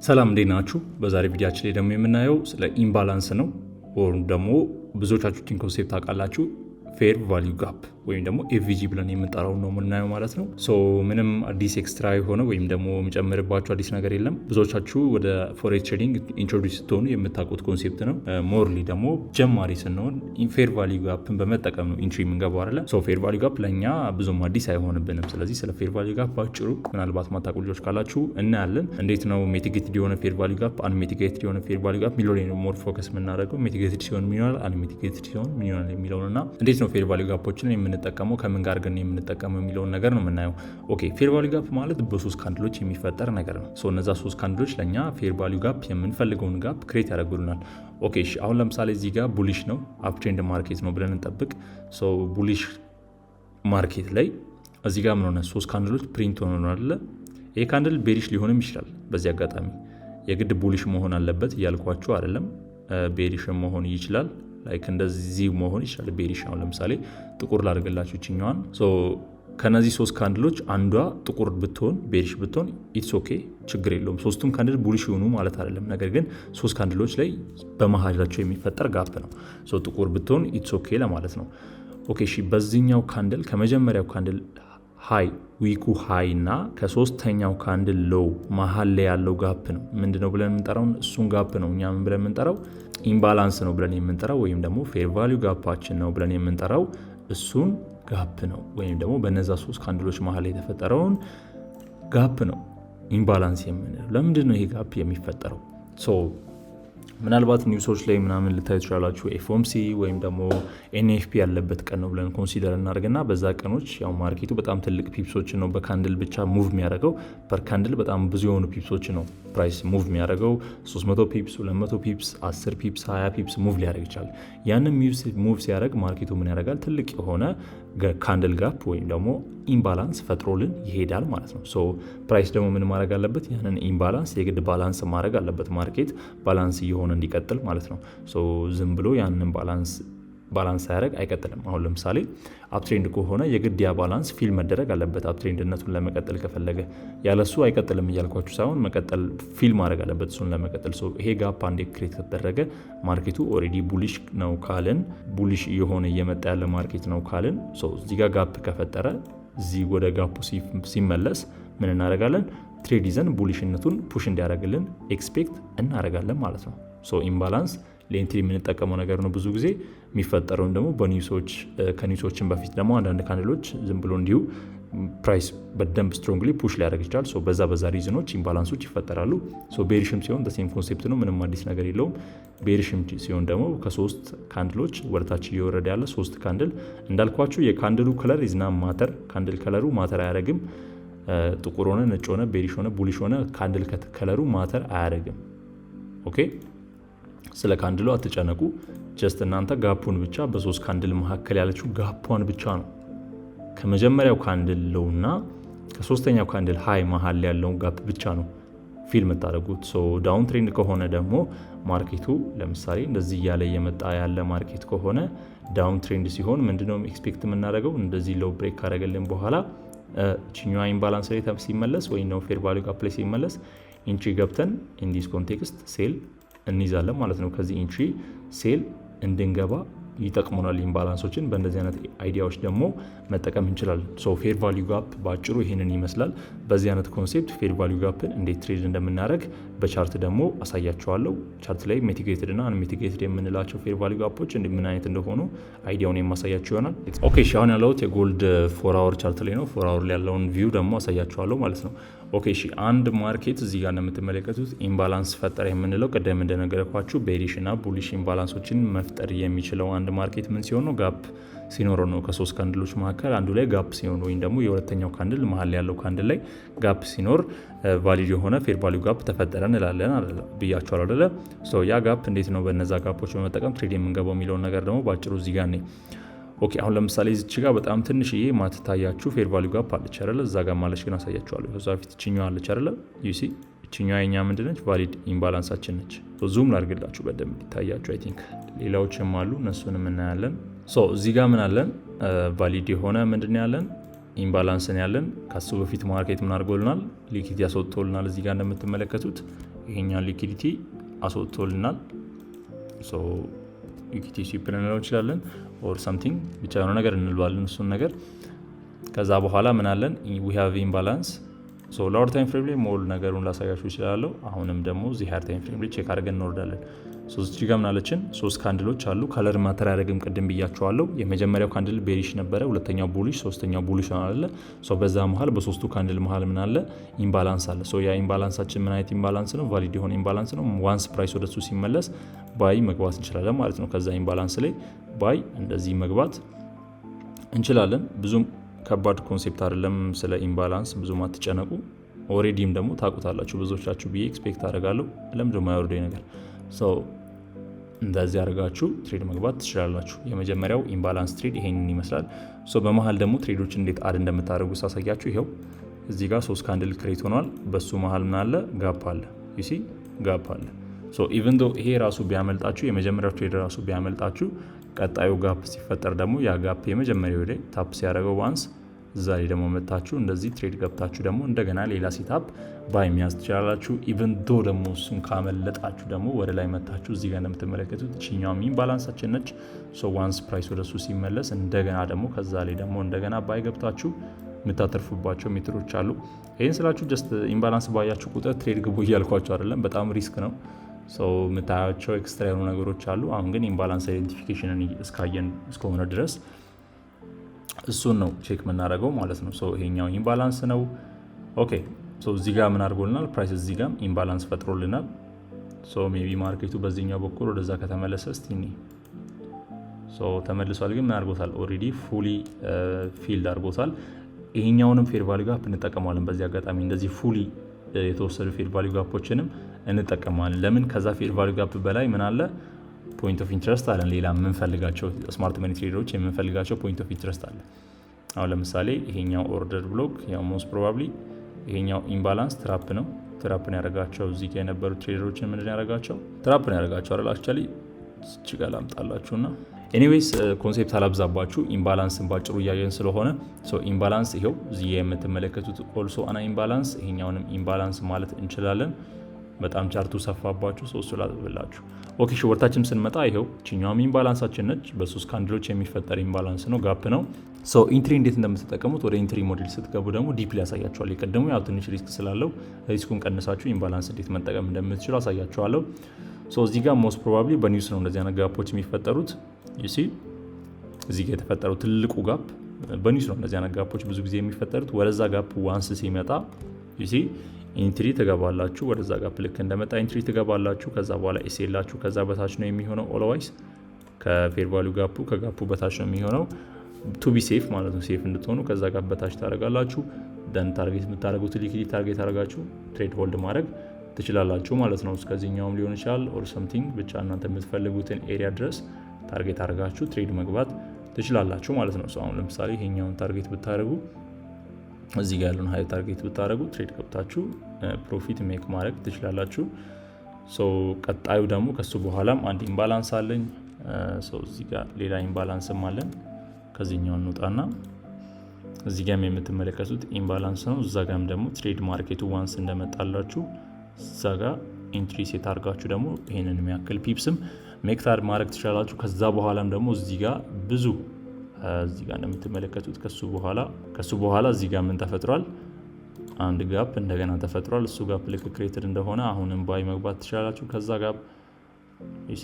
ሰላም እንዴት ናችሁ? በዛሬ ቪዲዮአችን ላይ ደግሞ የምናየው ስለ ኢምባላንስ ነው። ወይም ደግሞ ብዙዎቻችሁ ኮንሴፕት ታውቃላችሁ። ፌር ቫልዩ ጋፕ ወይም ደግሞ ኤፍቪጂ ብለን የምንጠራው ነው የምናየው ማለት ነው። ምንም አዲስ ኤክስትራ የሆነ ወይም ደግሞ የሚጨምርባቸው አዲስ ነገር የለም። ብዙዎቻችሁ ወደ ፎሬክስ ትሬዲንግ ኢንትሮዲውስ ስትሆኑ የምታውቁት ኮንሴፕት ነው። ሞርሊ ደግሞ ጀማሪ ስንሆን ፌር ቫልዩ ጋፕን በመጠቀም ነው ኢንትሪ የምንገባው አይደለ? ፌር ቫልዩ ጋፕ ለእኛ ብዙም አዲስ አይሆንብንም። ስለዚህ ስለ ፌር ቫልዩ ጋፕ ባጭሩ ምናልባት ማታውቁ ልጆች ካላችሁ እናያለን። እንዴት ነው ሜቲጌትድ የሆነ ፌር ቫልዩ ጋፕ፣ አንሜቲጌትድ የሆነ ፌር ቫልዩ ጋፕ የሚለው ላይ ነው ሞር ፎከስ የምናደርገው። ሜቲጌትድ ሲሆን ምን ይሆናል፣ አንሜቲጌትድ ሲሆን ምን ይሆናል የሚለውን እና እንዴት ነው ፌር ቫልዩ ጋፖችን የምንጠቀመው ከምን ጋር ግን የምንጠቀመው የሚለውን ነገር ነው የምናየው። ፌር ቫልዩ ጋፕ ማለት በሶስት ካንድሎች የሚፈጠር ነገር ነው። እነዛ ሶስት ካንድሎች ለእኛ ፌር ቫልዩ ጋፕ የምንፈልገውን ጋፕ ክሬት ያደርጉልናል። አሁን ለምሳሌ እዚህ ጋር ቡሊሽ ነው አፕትሬንድ ማርኬት ነው ብለን እንጠብቅ። ቡሊሽ ማርኬት ላይ እዚህ ጋር ምን ሆነ፣ ሶስት ካንድሎች ፕሪንት ሆነ አለ። ይህ ካንድል ቤሪሽ ሊሆንም ይችላል። በዚህ አጋጣሚ የግድ ቡሊሽ መሆን አለበት እያልኳችሁ አይደለም። ቤሪሽ መሆን ይችላል። ላይክ እንደዚህ መሆን ይችላል። ቤሪሽ አሁን ለምሳሌ ጥቁር ላድርግላችሁ ይችኛዋን። ከነዚህ ሶስት ካንድሎች አንዷ ጥቁር ብትሆን ቤሪሽ ብትሆን ኢትስ ኦኬ፣ ችግር የለውም። ሶስቱም ካንድል ቡሊሽ ይሆኑ ማለት አይደለም። ነገር ግን ሶስት ካንድሎች ላይ በመሀላቸው የሚፈጠር ጋፕ ነው። ጥቁር ብትሆን ኢትስ ኦኬ ለማለት ነው። በዚህኛው ካንድል ከመጀመሪያው ካንድል ሃይ ዊኩ ሃይ እና ከሶስተኛው ካንድል ሎው መሀል ላይ ያለው ጋፕ ነው ምንድነው ብለን የምንጠራው? እሱን ጋፕ ነው እኛ ምን ብለን የምንጠራው? ኢምባላንስ ነው ብለን የምንጠራው፣ ወይም ደግሞ ፌር ቫልዩ ጋፓችን ነው ብለን የምንጠራው እሱን ጋፕ ነው። ወይም ደግሞ በነዛ ሶስት ካንድሎች መሀል የተፈጠረውን ጋፕ ነው ኢምባላንስ የምንለው። ለምንድን ነው ይሄ ጋፕ የሚፈጠረው? ምናልባት ኒውሶች ላይ ምናምን ልታዩ ትችላላችሁ። ኤፍኦምሲ ወይም ደግሞ ኤንኤፍፒ ያለበት ቀን ነው ብለን ኮንሲደር እናደርግና በዛ ቀኖች ያው ማርኬቱ በጣም ትልቅ ፒፕሶችን ነው በካንድል ብቻ ሙቭ የሚያደርገው። ፐር ካንድል በጣም ብዙ የሆኑ ፒፕሶች ነው ፕራይስ ሙቭ የሚያደርገው። 300 ፒፕስ፣ 200 ፒፕስ፣ 10 ፒፕስ፣ 20 ፒፕስ ሙቭ ሊያደርግ ይችላል። ያንን ሙቭ ሲያደርግ ማርኬቱ ምን ያደርጋል? ትልቅ የሆነ ካንድል ጋፕ ወይም ደግሞ ኢምባላንስ ፈጥሮልን ይሄዳል ማለት ነው። ፕራይስ ደግሞ ምን ማድረግ አለበት? ያንን ኢምባላንስ የግድ ባላንስ ማድረግ አለበት። ማርኬት ባላንስ እየሆነ እንዲቀጥል ማለት ነው። ዝም ብሎ ያንን ባላንስ ሳያደርግ አይቀጥልም። አሁን ለምሳሌ አፕትሬንድ ከሆነ የግድ ያ ባላንስ ፊል መደረግ አለበት። አፕትሬንድነቱን ለመቀጠል ከፈለገ ያለሱ አይቀጥልም እያልኳችሁ ሳይሆን መቀጠል ፊል ማድረግ አለበት እሱን ለመቀጠል። ይሄ ጋፕ አንዴ ክሬት ከተደረገ ማርኬቱ ኦልሬዲ ቡሊሽ ነው ካልን፣ ቡሊሽ እየሆነ እየመጣ ያለ ማርኬት ነው ካልን፣ እዚህ ጋር ጋፕ ከፈጠረ እዚህ ወደ ጋፑ ሲመለስ ምን እናደርጋለን? ትሬድ ይዘን ቡሊሽነቱን ፑሽ እንዲያደርግልን ኤክስፔክት እናደርጋለን ማለት ነው። ኢምባላንስ ለኤንትሪ የምንጠቀመው ነገር ነው። ብዙ ጊዜ የሚፈጠረውን ደግሞ በኒውሶች ከኒውሶችን በፊት ደግሞ አንዳንድ ካንድሎች ዝም ብሎ እንዲሁ ፕራይስ በደንብ ስትሮንግሊ ፑሽ ሊያደርግ ይችላል። በዛ ሪዝኖች ኢምባላንሶች ይፈጠራሉ። ቤሪሽም ሲሆን ሴም ኮንሴፕት ነው፣ ምንም አዲስ ነገር የለውም። ቤሪሽም ሲሆን ደግሞ ከሶስት ካንድሎች ወደታች እየወረደ ያለ ሶስት ካንድል እንዳልኳችሁ የካንድሉ ከለር ኢዝና ማተር። ካንድል ከለሩ ማተር አያደርግም። ጥቁር ሆነ ነጭ ሆነ ቤሪሽ ሆነ ቡሊሽ ሆነ ካንድል ከለሩ ማተር አያደርግም። ስለ ካንድሉ አትጨነቁ። ጀስት እናንተ ጋፑን ብቻ በሶስት ካንድል መካከል ያለችው ጋፑን ብቻ ነው ከመጀመሪያው ካንድል ሎው እና ከሶስተኛው ካንድል ሃይ መሀል ያለውን ጋፕ ብቻ ነው ፊል የምታደርጉት። ዳውን ትሬንድ ከሆነ ደግሞ ማርኬቱ ለምሳሌ እንደዚህ እያለ እየመጣ ያለ ማርኬት ከሆነ ዳውን ትሬንድ ሲሆን ምንድነው ኤክስፔክት የምናደርገው? እንደዚህ ሎው ብሬክ ካደረገልን በኋላ ችኛዋ ኢምባላንስ ላይ ሲመለስ ወይም ነው ፌር ቫልዩ ጋፕ ላይ ሲመለስ ኢንትሪ ገብተን ኢንዲስ ኮንቴክስት ሴል እንይዛለን ማለት ነው። ከዚህ ኢንትሪ ሴል እንድንገባ ይጠቅሙናል ኢምባላንሶችን። በእንደዚህ አይነት አይዲያዎች ደግሞ መጠቀም እንችላለን። ፌር ቫልዩ ጋፕ በአጭሩ ይህንን ይመስላል። በዚህ አይነት ኮንሴፕት ፌር ቫልዩ ጋፕን እንዴት ትሬድ እንደምናደርግ በቻርት ደግሞ አሳያችኋለሁ። ቻርት ላይ ሜቲጌትድ እና አንሜቲጌትድ የምንላቸው ፌር ቫልዩ ጋፖች ምን አይነት እንደሆኑ አይዲያውን የማሳያችሁ ይሆናል። አሁን ያለሁት የጎልድ 4 አወር ቻርት ላይ ነው። 4 አወር ላይ ያለውን ቪው ደግሞ አሳያችኋለሁ ማለት ነው። አንድ ማርኬት እዚህ ጋር እንደምትመለከቱት ኢምባላንስ ፈጠረ የምንለው ቅድም እንደነገርኳችሁ ቤሪሽ እና ቡሊሽ ኢምባላንሶችን መፍጠር የሚችለው አንድ ማርኬት ምን ሲሆን ነው? ጋፕ ሲኖረው ነው። ከሶስት ካንድሎች መካከል አንዱ ላይ ጋፕ ሲሆን ወይም ደግሞ የሁለተኛው ካንድል መሀል ያለው ካንድል ላይ ጋፕ ሲኖር ቫሊድ የሆነ ፌር ቫልዩ ጋፕ ተፈጠረ እንላለን ብያቸዋል አይደለ? ያ ጋፕ እንዴት ነው በነዛ ጋፖች በመጠቀም ትሬድ የምንገባው የሚለውን ነገር ደግሞ በአጭሩ እዚህ ጋር ነኝ። አሁን ለምሳሌ እዚች ጋር በጣም ትንሽዬ ማትታያችሁ ፌር ቫልዩ ጋፕ አለች አይደለ? እዛ ጋር ማለች ግን አሳያችኋለሁ። ከዛ በፊት እችኛዋ አለች አይደለ? ዩሲ እችኛዋ የኛ ምንድነች? ቫሊድ ኢምባላንሳችን ነች። ዙም ላድርግላችሁ በደንብ እንዲታያችሁ። አይ ቲንክ ሌላዎችም አሉ፣ እነሱንም እናያለን። እዚህ ጋር ምን አለን? ቫሊድ የሆነ ምንድን ያለን ኢምባላንስን ያለን ከሱ በፊት ማርኬት ምን አድርጎልናል? ሊኩዲቲ አስወጥቶልናል። እዚህ ጋር እንደምትመለከቱት ይሄኛው ሊኩዲቲ አስወጥቶልናል። ሶ ሊኩዲቲ ስዊፕ ልንለው እንችላለን ኦር ሳምቲንግ ብቻ የሆነ ነገር እንለዋለን እሱን ነገር። ከዛ በኋላ ምን አለን? we have imbalance ሶ ሎወር ታይም ፍሬም ላይ ሞል ነገሩን ላሳያችሁ ይችላል። አሁንም ደግሞ እዚህ ሃየር ታይም ፍሬም ላይ ቼክ አድርገን እንወርዳለን። ሶ እዚህ ጋር ምን አለችን? 3 ካንድሎች አሉ። ከለር ማተር ያደረግም ቅድም ብያቸዋለሁ። የመጀመሪያው ካንድል ቤሪሽ ነበረ፣ ሁለተኛው ቡሊሽ፣ ሶስተኛው ቡሊሽ አለ። ሶ በዛ መሃል በሶስቱ ካንድል መሃል ምን አለ? ኢምባላንስ አለ። ሶ ያ ኢምባላንሳችን ምን አይነት ኢምባላንስ ነው? ቫሊድ የሆነ ኢምባላንስ ነው። ዋንስ ፕራይስ ወደሱ ሲመለስ ባይ መግባት እንችላለን ማለት ነው። ከዛ ኢምባላንስ ላይ ባይ እንደዚህ መግባት እንችላለን። ብዙም ከባድ ኮንሴፕት አይደለም። ስለ ኢምባላንስ ብዙም አትጨነቁ። ኦሬዲም ደግሞ ታውቁታላችሁ ብዙዎቻችሁ ብዬ ኤክስፔክት አደርጋለሁ። ለምንድን ነው የማይወርደው ነገር? ሶ እንደዚህ አድርጋችሁ ትሬድ መግባት ትችላላችሁ። የመጀመሪያው ኢምባላንስ ትሬድ ይሄንን ይመስላል። ሶ በመሃል ደግሞ ትሬዶች እንዴት አድ እንደምታደርጉ ሳሳያችሁ ይሄው እዚህ ጋር 3 ካንድል ክሬት ሆኗል። በሱ መሃል ምን አለ? ጋፕ አለ። ዩ ሲ ጋፕ አለ። ሶ ኢቭን ዶ ይሄ ራሱ ቢያመልጣችሁ፣ የመጀመሪያው ትሬድ ራሱ ቢያመልጣችሁ፣ ቀጣዩ ጋፕ ሲፈጠር ደግሞ ያ ጋፕ የመጀመሪያው ላይ ታፕ ሲያደርገው ዋንስ እዛ ላይ ደግሞ መታችሁ እንደዚህ ትሬድ ገብታችሁ ደግሞ እንደገና ሌላ ሴታፕ ባይ መያዝ ትችላላችሁ። ኢቨን ዶ ደግሞ እሱን ካመለጣችሁ ደግሞ ወደ ላይ መታችሁ እዚህ ጋር እንደምትመለከቱት ቺኛውም ኢምባላንሳችን ነች። ሶ ዋንስ ፕራይስ ወደ እሱ ሲመለስ እንደገና ደግሞ ከዛ ላይ ደግሞ እንደገና ባይ ገብታችሁ የምታተርፉባቸው ሜትዶች አሉ። ይህን ስላችሁ ጀስት ኢምባላንስ ባያችሁ ቁጥር ትሬድ ግቡ እያልኳቸው አይደለም። በጣም ሪስክ ነው። የምታያቸው ኤክስትራ የሆኑ ነገሮች አሉ። አሁን ግን ኢምባላንስ አይደንቲፊኬሽንን እስካየን እስከሆነ ድረስ እሱን ነው ቼክ የምናደርገው ማለት ነው። ይሄኛው ኢምባላንስ ነው። ኦኬ እዚህ ጋር ምን አድርጎልናል? ፕራይስ እዚህ ጋር ኢምባላንስ ፈጥሮልናል። ሜቢ ማርኬቱ በዚህኛው በኩል ወደዛ ከተመለሰ እስቲ ተመልሷል። ግን ምን አድርጎታል? ኦልሬዲ ፉሊ ፊልድ አድርጎታል። ይሄኛውንም ፌር ቫልዩ ጋፕ እንጠቀመዋለን። በዚህ አጋጣሚ እንደዚህ ፉሊ የተወሰዱ ፌር ቫልዩ ጋፖችንም እንጠቀመዋለን። ለምን? ከዛ ፌር ቫልዩ ጋፕ በላይ ምን አለ? ፖይንት ኦፍ ኢንትረስት አለን። ሌላ የምንፈልጋቸው ስማርት መኒ ትሬደሮች የምንፈልጋቸው ፖይንት ኦፍ ኢንትረስት አለ። አሁን ለምሳሌ ይሄኛው ኦርደር ብሎክ ያው ሞስት ፕሮባብሊ ይሄኛው ኢምባላንስ ትራፕ ነው። ትራፕን ያደረጋቸው እዚህ ጋር የነበሩ ትሬደሮችን ምንድን ያደረጋቸው? ትራፕን ያደረጋቸው አይደል? አክቹዋሊ እዚህ ጋር ላምጣላችሁና ኤኒዌይስ ኮንሴፕት አላብዛባችሁ። ኢምባላንስን ባጭሩ እያየን ስለሆነ ኢምባላንስ ይሄው እዚህ የምትመለከቱት ኦልሶ አና ኢምባላንስ፣ ይሄኛውንም ኢምባላንስ ማለት እንችላለን። በጣም ቻርቱ ሰፋባችሁ ሶስቱ ላጥብላችሁ። ኦኬ ወርታችን ስንመጣ ይሄው ቺኛውም ኢምባላንሳችን ነች። በሶስት ካንድሎች የሚፈጠር ኢምባላንስ ነው፣ ጋፕ ነው። ኢንትሪ እንዴት እንደምትጠቀሙት ወደ ኢንትሪ ሞዴል ስትገቡ ደግሞ ዲፕሊ ያሳያችኋል። የቀደሙ ያው ትንሽ ሪስክ ስላለው ሪስኩን ቀንሳችሁ ኢምባላንስ እንዴት መጠቀም እንደምትችሉ አሳያችኋለሁ። እዚህ ጋር ሞስት ፕሮባብሊ በኒውስ ነው እንደዚህ አይነት ጋፖች የሚፈጠሩት። ዩ ሲ እዚህ ጋር የተፈጠረው ትልቁ ጋፕ በኒውስ ነው። እንደዚህ አይነት ጋፖች ብዙ ጊዜ የሚፈጠሩት። ወደዛ ጋፕ ዋንስ ሲመጣ ዩ ሲ ኢንትሪ ትገባላችሁ። ወደዛ ጋፕ ልክ እንደመጣ ኢንትሪ ትገባላችሁ። ከዛ በኋላ ኤስኤላችሁ ከዛ በታች ነው የሚሆነው። ኦልዌይስ ከፌር ቫልዩ ጋፑ ከጋፑ በታች ነው የሚሆነው። ቱ ቢ ሴፍ ማለት ነው፣ ሴፍ እንድትሆኑ ከዛ ጋፕ በታች ታደርጋላችሁ። ደን ታርጌት የምታደርጉት ሊኩዲቲ ታርጌት አድርጋችሁ ትሬድ ሆልድ ማድረግ ትችላላችሁ ማለት ነው። እስከዚህኛውም ሊሆን ይችላል ኦር ሰምቲንግ ብቻ እናንተ የምትፈልጉትን ኤሪያ ድረስ ታርጌት አድርጋችሁ ትሬድ መግባት ትችላላችሁ ማለት ነው። አሁን ለምሳሌ ይሄኛውን ታርጌት ብታደርጉ እዚህ ጋር ያለውን ሀይ ታርጌት ብታደርጉ ትሬድ ገብታችሁ ፕሮፊት ሜክ ማድረግ ትችላላችሁ። ቀጣዩ ደግሞ ከሱ በኋላም አንድ ኢምባላንስ አለኝ። እዚህ ጋር ሌላ ኢምባላንስም አለን። ከዚህኛው እንውጣና እዚህ ጋርም የምትመለከቱት ኢምባላንስ ነው። እዛ ጋርም ደግሞ ትሬድ ማርኬቱ ዋንስ እንደመጣላችሁ እዛ ጋር ኢንትሪ ሴት አድርጋችሁ ደግሞ ይሄንን የሚያክል ፒፕስም ሜክታር ማድረግ ትችላላችሁ። ከዛ በኋላም ደግሞ እዚህ ጋር ብዙ እዚህ ጋር እንደምትመለከቱት ከሱ በኋላ እዚህ ጋር ምን ተፈጥሯል? አንድ ጋፕ እንደገና ተፈጥሯል። እሱ ጋፕ ልክ ክሬትድ እንደሆነ አሁንም ባይ መግባት ትችላላችሁ። ከዛ ጋር ይሄ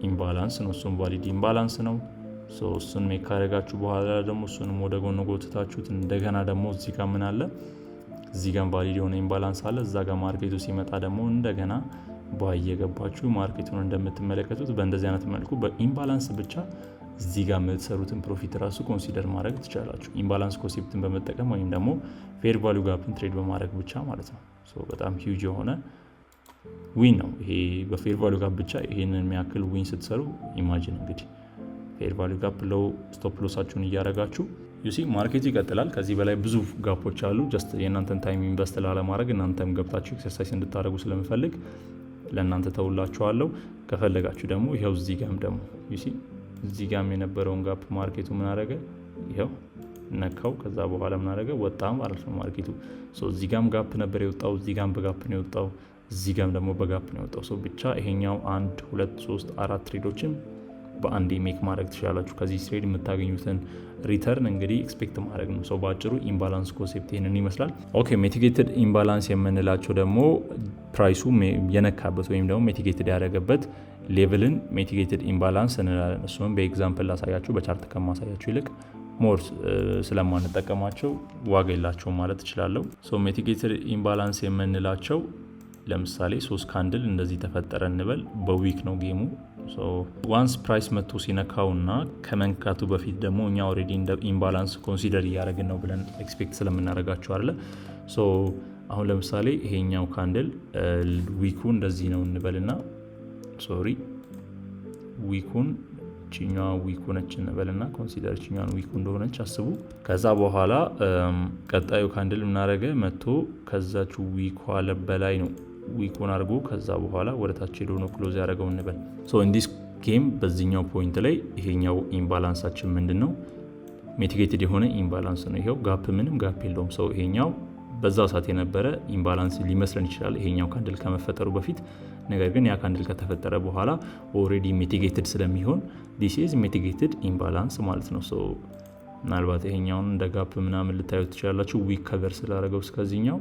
ኢምባላንስ ነው፣ እሱም ቫሊድ ኢምባላንስ ነው። እሱን ሜክ ካደረጋችሁ በኋላ ደግሞ እሱንም ወደ ጎን ጎትታችሁት እንደገና ደግሞ እዚህ ጋር ምን አለ? እዚህ ጋር ቫሊድ የሆነ ኢምባላንስ አለ። እዛ ጋር ማርኬቱ ሲመጣ ደግሞ እንደገና ባይ የገባችሁ ማርኬቱን እንደምትመለከቱት በእንደዚህ አይነት መልኩ በኢምባላንስ ብቻ እዚህ ጋር የምትሰሩትን ፕሮፊት ራሱ ኮንሲደር ማድረግ ትችላላችሁ። ኢምባላንስ ኮንሴፕትን በመጠቀም ወይም ደግሞ ፌር ቫልዩ ጋፕን ትሬድ በማድረግ ብቻ ማለት ነው። በጣም ሂውጅ የሆነ ዊን ነው ይሄ። በፌር ቫልዩ ጋፕ ብቻ ይሄንን የሚያክል ዊን ስትሰሩ ኢማጂን እንግዲህ ፌር ቫልዩ ጋፕ ለው ስቶፕ ሎሳችሁን እያደረጋችሁ ዩሲ ማርኬቱ ይቀጥላል። ከዚህ በላይ ብዙ ጋፖች አሉ። ጀስት የእናንተን ታይም ኢንቨስት ላለማድረግ እናንተም ገብታችሁ ኤክሰርሳይዝ እንድታደርጉ ስለምፈልግ ለእናንተ ተውላችኋለሁ። ከፈለጋችሁ ደግሞ ይኸው እዚህ ጋም ደግሞ ዩሲ እዚህ ጋም የነበረውን ጋፕ ማርኬቱ ምን አደረገ? ይኸው ነካው። ከዛ በኋላ ምን አደረገ? ወጣ ማለት ነው ማርኬቱ። እዚህ ጋም ጋፕ ነበር የወጣው፣ እዚህ ጋም በጋፕ ነው የወጣው፣ እዚህ ጋም ደግሞ በጋፕ ነው የወጣው። ብቻ ይሄኛው 1 2 3 4 ትሬዶችን በአንዴ ሜክ ማድረግ ትችላላችሁ። ከዚህ ትሬድ የምታገኙትን ሪተርን እንግዲህ ኤክስፔክት ማድረግ ነው። በአጭሩ ኢምባላንስ ኮንሴፕት ይህንን ይመስላል። ኦኬ ሚቲጌትድ ኢምባላንስ የምንላቸው ደግሞ ፕራይሱ የነካበት ወይም ደግሞ ሚቲጌትድ ያደረገበት ሌቭልን ሚቲጌትድ ኢምባላንስ እንላለን። እሱም በኤግዛምፕል ላሳያችሁ፣ በቻርት ከማሳያችሁ ይልቅ ሞር ስለማንጠቀማቸው ዋጋ የላቸውም ማለት እችላለሁ። ሚቲጌትድ ኢምባላንስ የምንላቸው ለምሳሌ 3 ካንድል እንደዚህ ተፈጠረ እንበል። በዊክ ነው ጌሙ። ዋንስ ፕራይስ መጥቶ ሲነካው እና ከመንካቱ በፊት ደግሞ እኛ ኦልሬዲ እንደ ኢምባላንስ ኮንሲደር እያደረግን ነው ብለን ኤክስፔክት ስለምናደርጋቸው አለ። አሁን ለምሳሌ ይሄኛው ካንድል ዊኩ እንደዚህ ነው እንበልና ዊኩን ችኛዋ ዊኩ ነች እንበልና ኮንሲደር ችኛዋን ዊኩ እንደሆነች አስቡ። ከዛ በኋላ ቀጣዩ ካንድል ምናደረገ መጥቶ ከዛች ዊኩ በላይ ነው ዊኩን አድርጎ ከዛ በኋላ ወደ ታች ሄዶ ነው ክሎዝ ያደረገው እንበል። ኢንዲስ ጌም በዚህኛው ፖይንት ላይ ይሄኛው ኢምባላንሳችን ምንድን ነው? ሚቲጌትድ የሆነ ኢምባላንስ ነው። ይሄው ጋፕ ምንም ጋፕ የለውም። ይሄኛው በዛ ሰዓት የነበረ ኢምባላንስ ሊመስለን ይችላል ይሄኛው ካንድል ከመፈጠሩ በፊት። ነገር ግን ያ ካንድል ከተፈጠረ በኋላ ኦልሬዲ ሚቲጌትድ ስለሚሆን ዲስ ኢዝ ሚቲጌትድ ኢምባላንስ ማለት ነው። ምናልባት ይሄኛውን እንደ ጋፕ ምናምን ልታዩት ትችላላችሁ። ዊክ ከቨር ስላደረገው እስከዚህኛው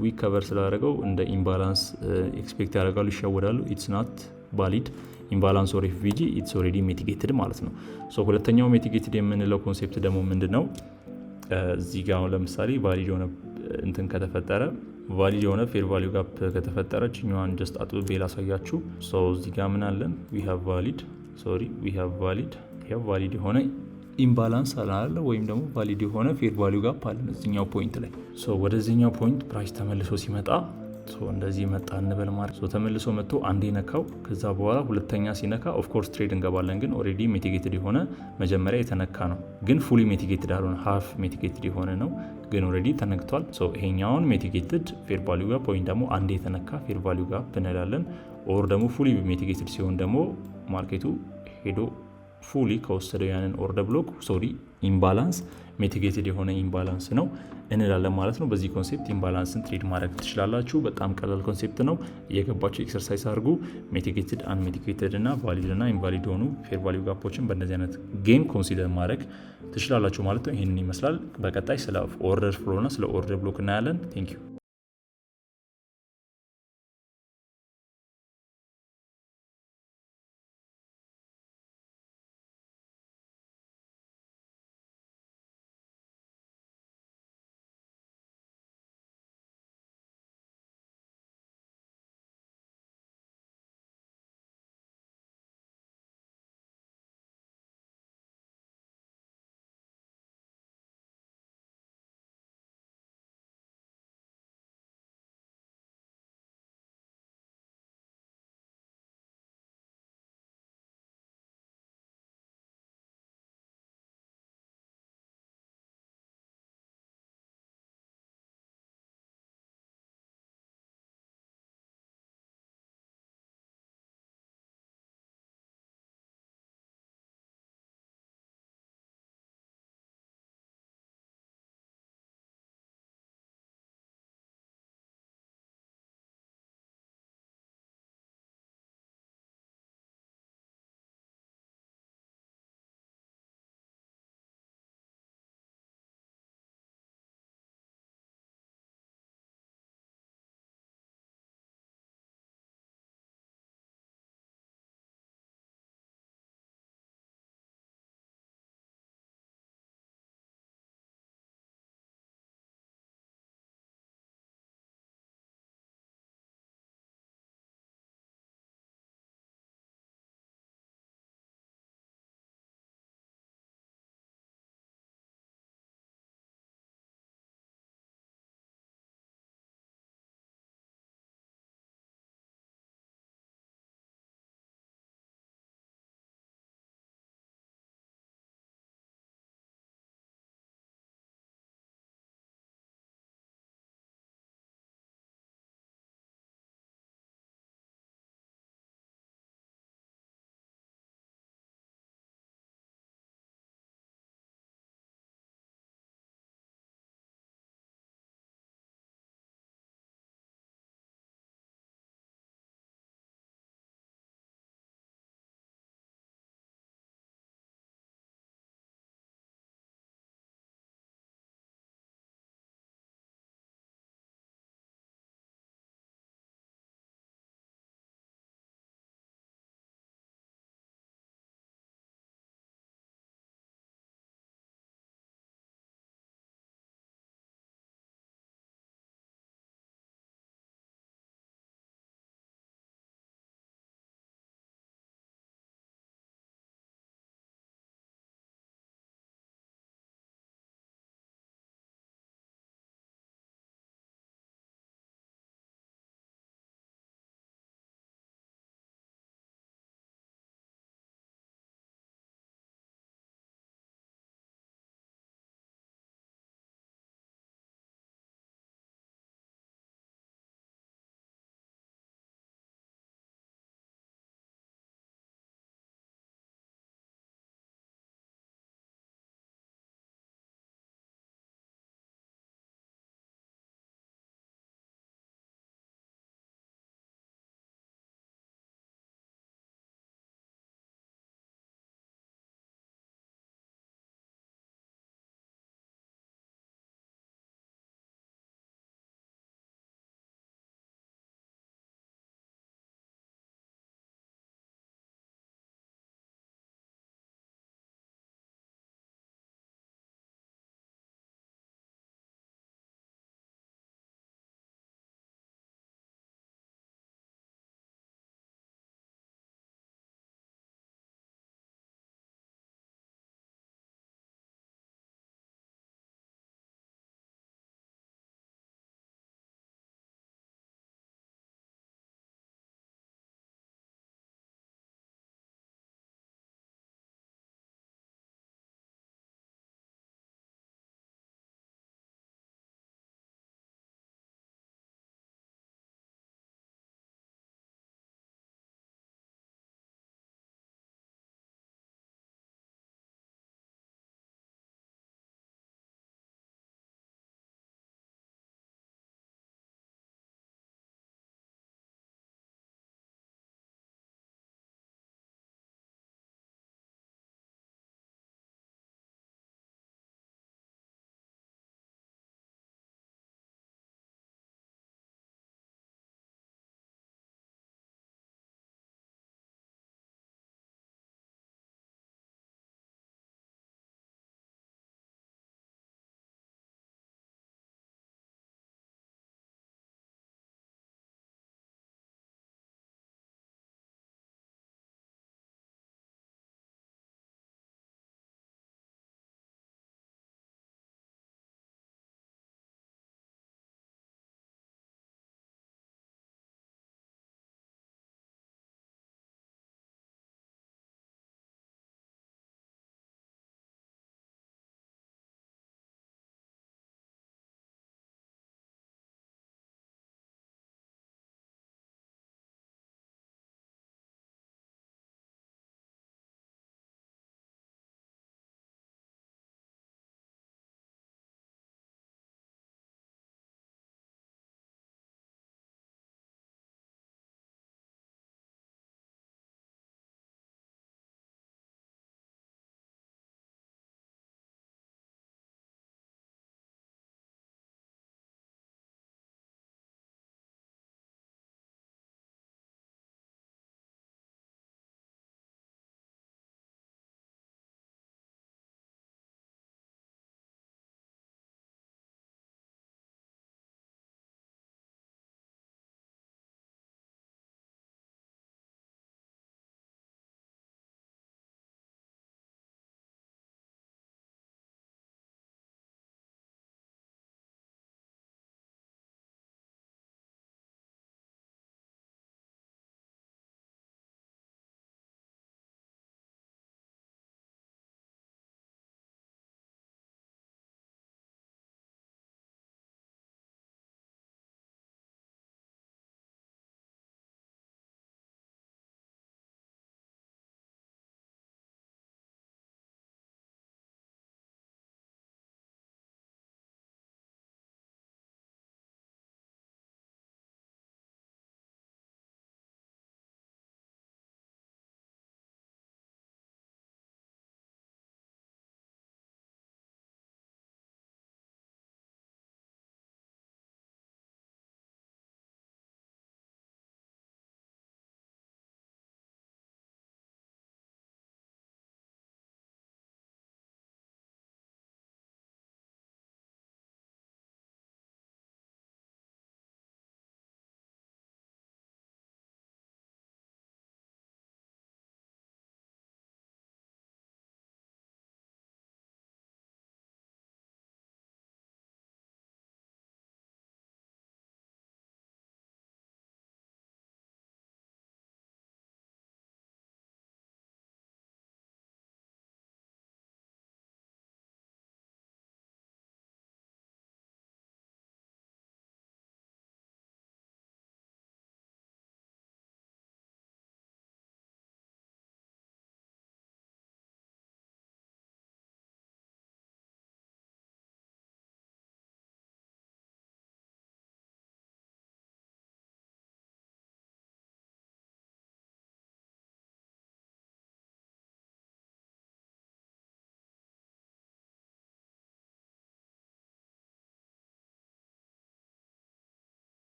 ዊክ ከቨር ስላደረገው እንደ ኢምባላንስ ኤክስፔክት ያደርጋሉ፣ ይሸወዳሉ። ኢትስ ናት ቫሊድ ኢምባላንስ ኦር ኤፍቪጂ ኢትስ ኦልሬዲ ሚቲጌትድ ማለት ነው። ሁለተኛው ሚቲጌትድ የምንለው ኮንሴፕት ደግሞ ምንድን ነው? እዚህ ጋር አሁን ለምሳሌ ቫሊድ የሆነ እንትን ከተፈጠረ ቫሊድ የሆነ ፌር ቫሊዩ ጋፕ ከተፈጠረ ችኛዋን ጀስት አጥብቤ ላሳያችሁ። እዚህ ጋር ምን አለን? ዊ ሃቭ ቫሊድ የሆነ ኢምባላንስ አላለ ወይም ደግሞ ቫሊድ የሆነ ፌር ቫሊዩ ጋፕ አለን እዚኛው ፖይንት ላይ። ወደዚህኛው ፖይንት ፕራይስ ተመልሶ ሲመጣ እንደዚህ መጣ እንበል ማለት ተመልሶ መጥቶ አንዴ ነካው። ከዛ በኋላ ሁለተኛ ሲነካ ኦፍኮርስ ትሬድ እንገባለን። ግን ኦልሬዲ ሚቲጌትድ የሆነ መጀመሪያ የተነካ ነው፣ ግን ፉሊ ሚቲጌትድ አልሆነ፣ ሃፍ ሚቲጌትድ የሆነ ነው፣ ግን ኦልሬዲ ተነክቷል። ይሄኛውን ሚቲጌትድ ፌር ቫሊዩ ጋፕ ወይም ደግሞ አንዴ የተነካ ፌር ቫሊዩ ጋፕ እንላለን። ኦር ደግሞ ፉሊ ሚቲጌትድ ሲሆን ደግሞ ማርኬቱ ሄዶ ፉሊ ከወሰደው ያንን ኦርደር ብሎክ ኢምባላንስ ሚቲጌትድ የሆነ ኢምባላንስ ነው እንላለን ማለት ነው። በዚህ ኮንሴፕት ኢምባላንስን ትሬድ ማድረግ ትችላላችሁ። በጣም ቀላል ኮንሴፕት ነው። እየገባችሁ ኤክሰርሳይዝ አድርጉ። ሚቲጌትድ፣ አንሚቲጌትድ እና ቫሊድ እና ኢንቫሊድ የሆኑ ፌር ቫሊዩ ጋፖችን በእንደዚህ አይነት ጌም ኮንሲደር ማድረግ ትችላላችሁ ማለት ነው። ይህንን ይመስላል። በቀጣይ ስለ ኦርደር ፍሎ እና ስለ ኦርደር ብሎክ እናያለን። ቴንክ ዩ